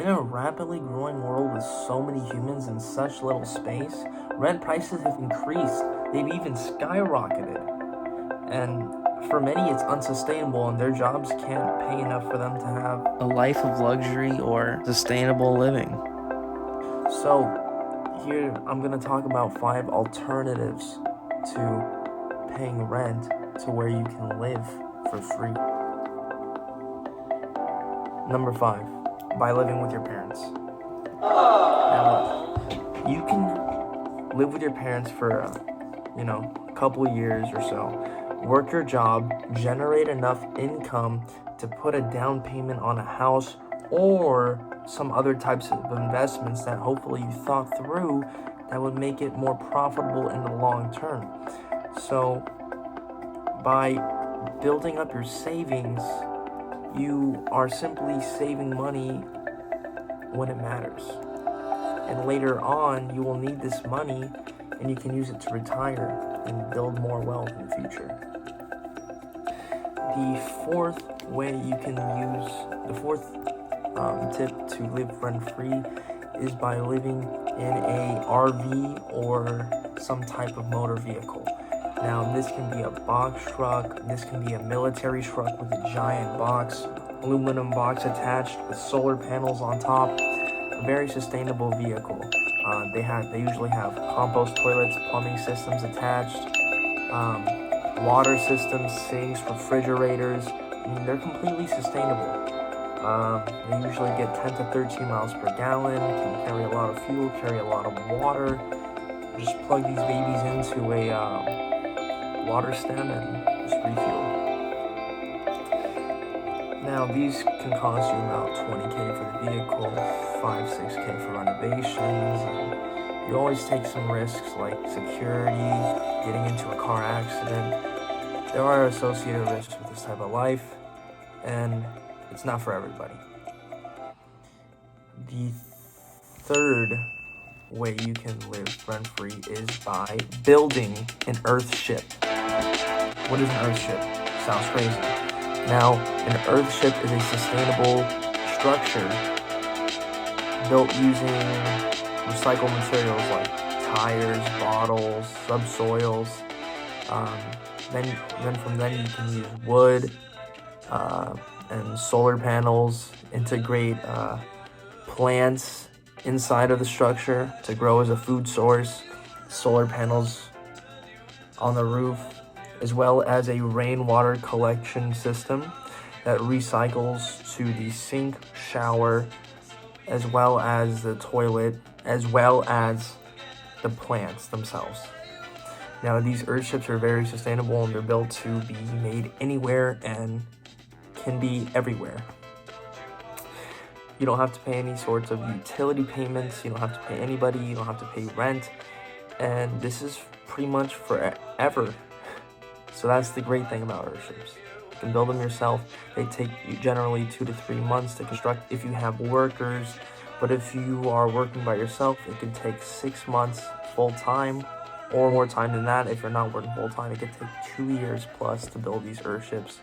In a rapidly growing world with so many humans in such little space, rent prices have increased. They've even skyrocketed. And for many, it's unsustainable, and their jobs can't pay enough for them to have a life of luxury or sustainable living. So, here I'm going to talk about 5 alternatives to paying rent to where you can live for free. Number 5, by living with your parents. Now, you can live with your parents for, a couple of years or so. Work your job, generate enough income to put a down payment on a house or some other types of investments that hopefully you thought through that would make it more profitable in the long term. So, by building up your savings, you are simply saving money when it matters. And later on, you will need this money and you can use it to retire and build more wealth in the future. The fourth tip to live rent-free is by living in a RV or some type of motor vehicle. Now, this can be a box truck, this can be a military truck with a giant box, aluminum box attached with solar panels on top, a very sustainable vehicle. They usually have compost toilets, plumbing systems attached, water systems, sinks, refrigerators. They're completely sustainable. They usually get 10 to 13 miles per gallon, can carry a lot of fuel, carry a lot of water. Just plug these babies into a water stem and just refuel. Now, these can cost you about $20K for the vehicle, $5-6K for renovations, and you always take some risks like security, getting into a car accident. There are associated risks with this type of life, and it's not for everybody. The third way you can live rent-free is by building an earthship. What is an earthship? Sounds crazy. Now, an earthship is a sustainable structure built using recycled materials like tires, bottles, subsoils. Then from then you can use wood and solar panels, integrate plants inside of the structure to grow as a food source, solar panels on the roof, as well as a rainwater collection system that recycles to the sink, shower, as well as the toilet, as well as the plants themselves. Now, these earthships are very sustainable and they're built to be made anywhere and can be everywhere. You don't have to pay any sorts of utility payments. You don't have to pay anybody. You don't have to pay rent. And this is pretty much forever. So that's the great thing about earthships. You can build them yourself. They take you generally 2 to 3 months to construct if you have workers. But if you are working by yourself, it can take 6 months full-time or more time than that. If you're not working full-time, it could take 2 years plus to build these earthships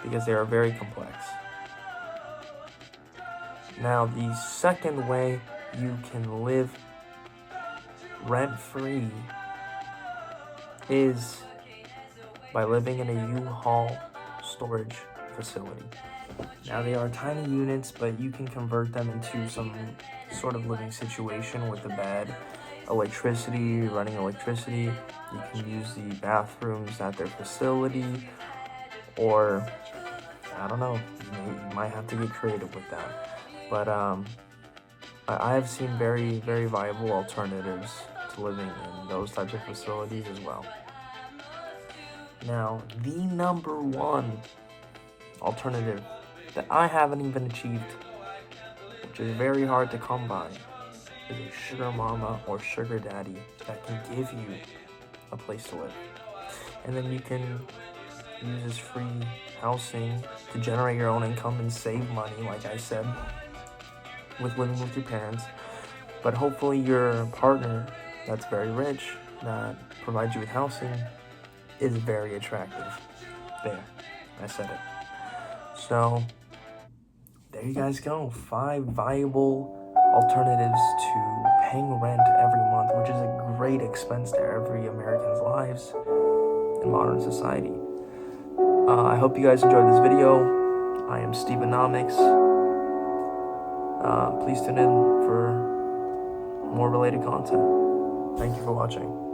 because they are very complex. Now, the second way you can live rent-free is by living in a U-Haul storage facility. Now, they are tiny units, but you can convert them into some sort of living situation with a bed, electricity, running electricity. You can use the bathrooms at their facility, or I don't know, you might have to get creative with that. But I have seen very, very viable alternatives to living in those types of facilities as well. Now, the number one alternative that I haven't even achieved, which is very hard to come by, is a sugar mama or sugar daddy that can give you a place to live. And then you can use this free housing to generate your own income and save money, like I said, with living with your parents. But hopefully your partner that's very rich, that provides you with housing, is very attractive. There, I said it. So, there there you guys go. 5 viable alternatives to paying rent every month, which is a great expense to every American's lives in modern society. I hope you guys enjoyed this video. I am Stevenomics. Please tune in for more related content. Thank you for watching.